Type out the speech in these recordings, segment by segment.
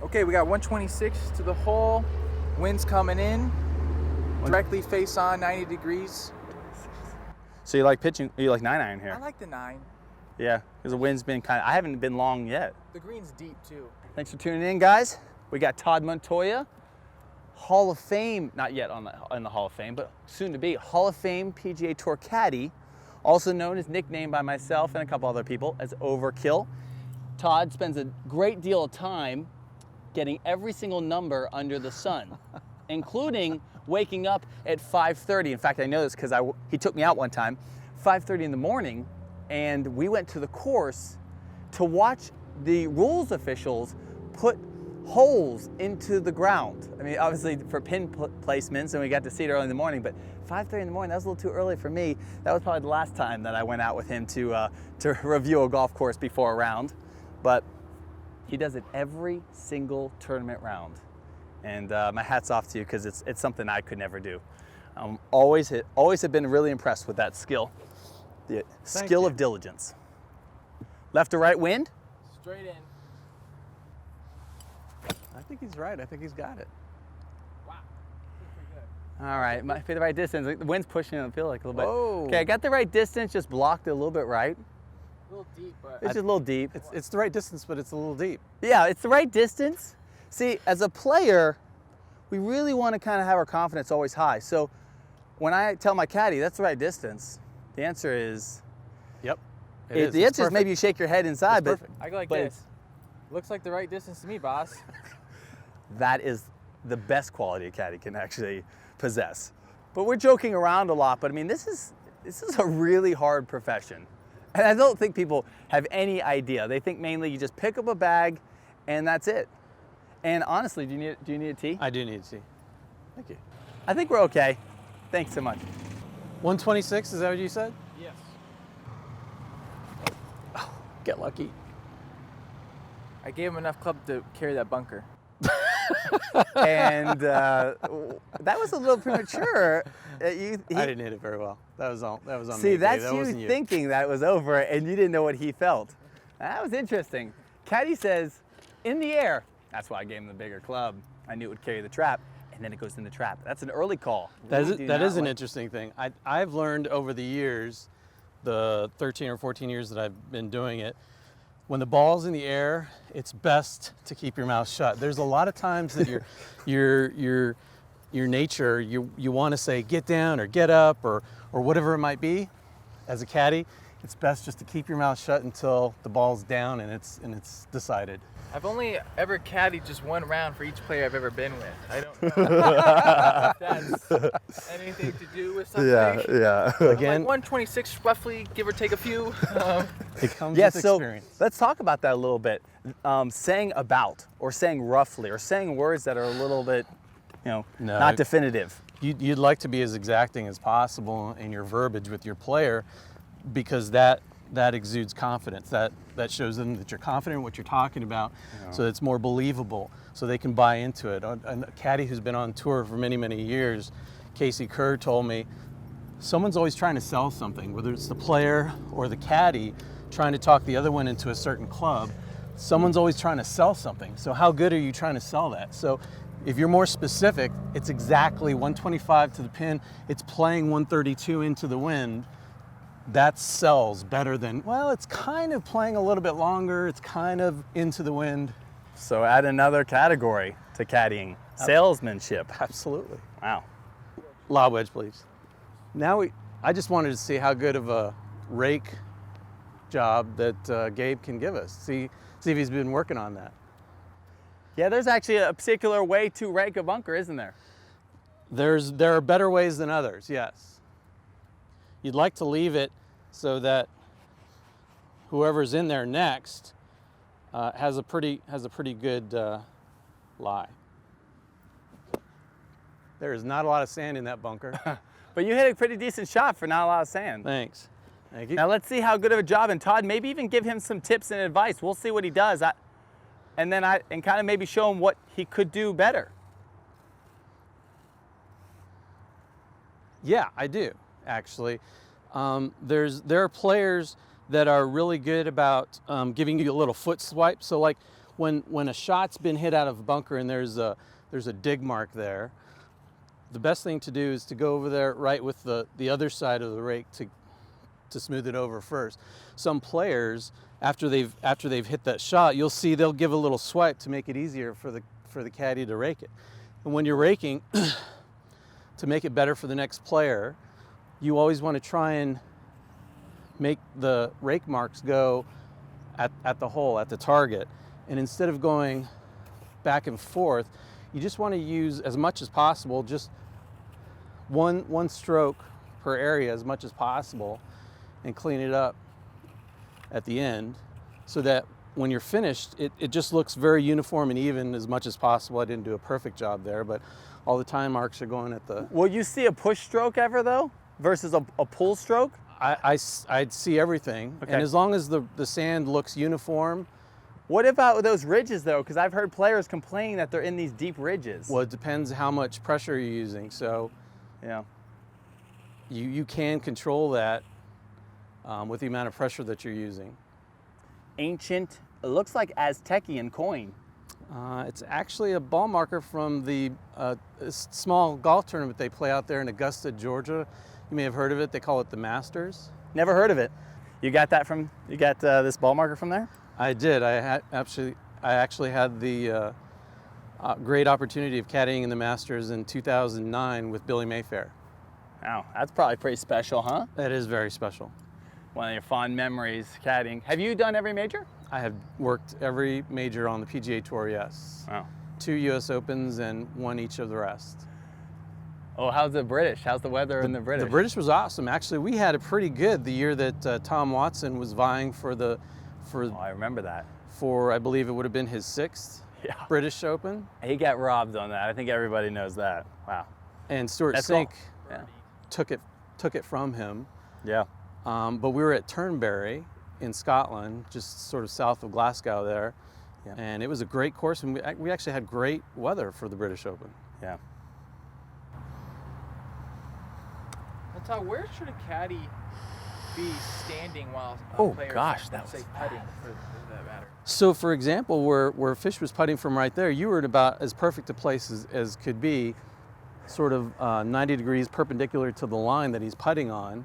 Okay, we got 126 to the hole. Wind's coming in. Directly face on, 90 degrees. So you like pitching, you like 9-iron here? I like the 9. Yeah, because the wind's been I haven't been long yet. The green's deep too. Thanks for tuning in, guys. We got Todd Montoya, Hall of Fame, not yet in the Hall of Fame, but soon to be, Hall of Fame PGA Tour Caddy, also known as, nicknamed by myself and a couple other people, as Overkill. Todd spends a great deal of time getting every single number under the sun, including waking up at 5:30. In fact, I know this because he took me out one time, 5:30 in the morning, and we went to the course to watch the rules officials put holes into the ground. I mean, obviously for pin placements, and we got to see it early in the morning, but 5:30 in the morning, that was a little too early for me. That was probably the last time that I went out with him to review a golf course before a round. But he does it every single tournament round. And my hat's off to you, because it's something I could never do. Always have been really impressed with that skill. The skill of diligence. Left to right wind? Straight in. I think he's right. I think he's got it. Wow. Pretty good. All right, might be the right distance. The wind's pushing it, I feel like, a little bit. Whoa. Okay, I got the right distance, just blocked it a little bit right. A little deep, but It's just a little deep. It's the right distance, but it's a little deep. Yeah, it's the right distance. See, as a player, we really want to kind of have our confidence always high. So when I tell my caddy that's the right distance, the answer is, Yep. the answer is maybe you shake your head inside, but I go like but this. Looks like the right distance to me, boss. that is the best quality a caddy can actually possess. But we're joking around a lot, but I mean, this is a really hard profession. And I don't think people have any idea. They think mainly you just pick up a bag and that's it. And honestly, do you need a tee? I do need to see. Thank you. I think we're okay. Thanks so much. 126, is that what you said? Yes. Get lucky. I gave him enough club to carry that bunker. And that was a little premature. I didn't hit it very well. That was on See, me. that's That wasn't you thinking that it was over and you didn't know what he felt. That was interesting. Caddy says, in the air. That's why I gave him the bigger club. I knew it would carry the trap, and then it goes in the trap. That's an early call. That is an interesting thing. I've learned over the years, the 13 or 14 years that I've been doing it, when the ball's in the air, it's best to keep your mouth shut. There's a lot of times that your nature, you want to say get down or get up or whatever it might be. As a caddy, it's best just to keep your mouth shut until the ball's down and it's decided. I've only ever caddied just one round for each player I've ever been with. I don't know if that's anything to do with something. Yeah. Again, like 126 roughly, give or take a few. It comes with experience. So let's talk about that a little bit. Saying about, or saying roughly, or saying words that are a little bit, not definitive. You'd like to be as exacting as possible in your verbiage with your player, because that exudes confidence. That shows them that you're confident in what you're talking about, so it's more believable, so they can buy into it. A caddy who's been on tour for many, many years, Casey Kerr, told me, someone's always trying to sell something, whether it's the player or the caddy trying to talk the other one into a certain club. Someone's always trying to sell something. So how good are you trying to sell that? So if you're more specific, it's exactly 125 to the pin, it's playing 132 into the wind. That sells better than, well, it's kind of playing a little bit longer, it's kind of into the wind. So add another category to caddying, salesmanship. Absolutely. Wow. Lob wedge, please. Now I just wanted to see how good of a rake job that Gabe can give us. See if he's been working on that. Yeah, there's actually a particular way to rake a bunker, isn't there? There are better ways than others, yes. You'd like to leave it so that whoever's in there next has a pretty good lie. There is not a lot of sand in that bunker. But you hit a pretty decent shot for not a lot of sand. Thanks. Thank you. Now let's see how good of a job, and Todd, maybe even give him some tips and advice. We'll see what he does, and kind of maybe show him what he could do better. Yeah, I do, actually. There are players that are really good about giving you a little foot swipe. So like when a shot's been hit out of a bunker and there's a dig mark there, the best thing to do is to go over there right with the other side of the rake to smooth it over first. Some players, after they've hit that shot, you'll see they'll give a little swipe to make it easier for the caddy to rake it. And when you're raking, to make it better for the next player, you always want to try and make the rake marks go at the hole, at the target. And instead of going back and forth, you just want to use as much as possible, just one stroke per area as much as possible, and clean it up at the end so that when you're finished, it just looks very uniform and even as much as possible. I didn't do a perfect job there, but all the time marks are going at the... Will you see a push stroke ever though versus a pull stroke? I'd see everything. Okay. And as long as the sand looks uniform. What about those ridges though? Because I've heard players complain that they're in these deep ridges. Well, it depends how much pressure you're using. So yeah, you can control that with the amount of pressure that you're using. Ancient, it looks like Aztecian coin. It's actually a ball marker from the small golf tournament they play out there in Augusta, Georgia. You may have heard of it. They call it the Masters. Never heard of it. You got this ball marker from there? I did. I actually had the great opportunity of caddying in the Masters in 2009 with Billy Mayfair. Wow, that's probably pretty special, huh? That is very special. One of your fond memories caddying. Have you done every major? I have worked every major on the PGA Tour, yes. Wow. 2 US Opens and won each of the rest. Oh, how's the British? How's the weather in the British? The British was awesome. Actually, we had it pretty good the year that Tom Watson was vying for Oh, I remember that. For, I believe it would have been his 6th British Open. He got robbed on that. I think everybody knows that. Wow. And Stuart That's Sink cool. took it from him. Yeah. But we were at Turnberry in Scotland, just sort of south of Glasgow there. Yeah. And it was a great course, and we actually had great weather for the British Open. Yeah. Now, Todd, where should a caddy be standing while a Oh player gosh, that say was putting for that matter? So, for example, where Fish was putting from right there, you were at about as perfect a place as could be, sort of 90 degrees perpendicular to the line that he's putting on,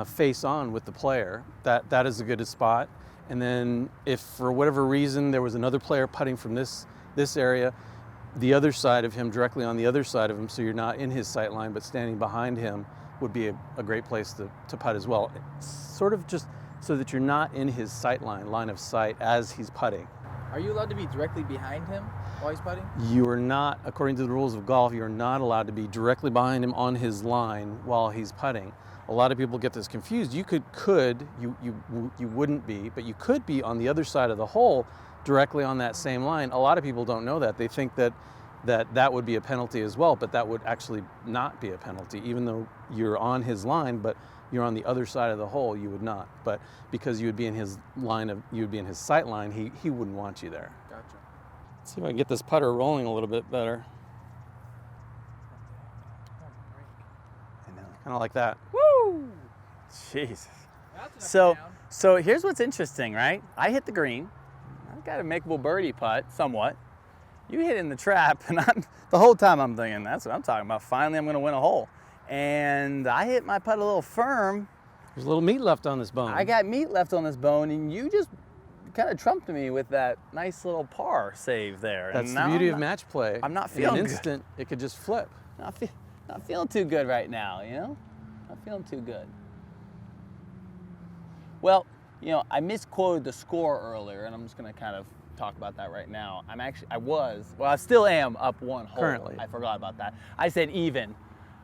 face on with the player. That is a good spot. And then if for whatever reason there was another player putting from this area, the other side of him, directly on the other side of him, so you're not in his sight line but standing behind him, would be a great place to putt as well. Sort of just so that you're not in his sight line of sight as he's putting. Are you allowed to be directly behind him while he's putting? You are not, according to the rules of golf, you're not allowed to be directly behind him on his line while he's putting. A lot of people get this confused. You you wouldn't be, but you could be on the other side of the hole directly on that same line. A lot of people don't know that. They think that would be a penalty as well, but that would actually not be a penalty. Even though you're on his line, but you're on the other side of the hole, you would not. But because you would be in his sight line, he wouldn't want you there. Gotcha. Let's see if I can get this putter rolling a little bit better. Kind of like that. Woo! Jesus. That's enough down. So here's what's interesting, right? I hit the green. I got a makeable birdie putt, somewhat. You hit in the trap, and the whole time I'm thinking, that's what I'm talking about. Finally, I'm going to win a hole. And I hit my putt a little firm. There's a little meat left on this bone. I got meat left on this bone, and you just kind of trumped me with that nice little par save there. That's and the beauty of match play. I'm not In feeling an good. instant, it could just flip. Not feeling too good right now, you know? Not feeling too good. Well, you know, I misquoted the score earlier, and I'm just going to kind of talk about that right now. I still am up 1 hole. Currently. I forgot about that. I said even,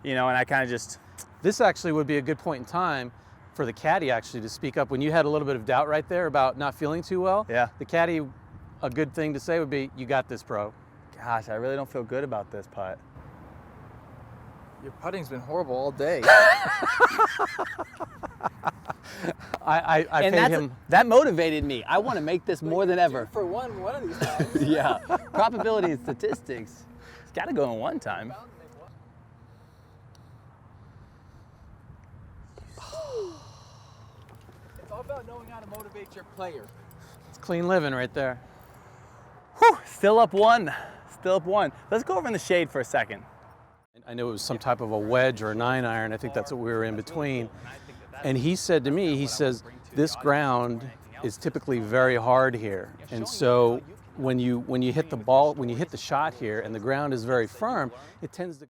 you know, and I kind of just... This actually would be a good point in time for the caddy actually to speak up. When you had a little bit of doubt right there about not feeling too well, Yeah. the caddy, a good thing to say would be, you got this, bro. Gosh, I really don't feel good about this putt. Your putting's been horrible all day. I And paid him. that motivated me. I want to make this more than ever. For one of these times. Yeah. Probability and statistics. It's got to go in one time. It's all about knowing how to motivate your player. It's clean living right there. Whew, still up one. Still up one. Let's go over in the shade for a second. I know it was some type of a wedge or a 9-iron. I think that's what we were in between. And he said to me, he says, this ground is typically very hard here. And so when you hit the ball, when you hit the shot here and the ground is very firm, it tends to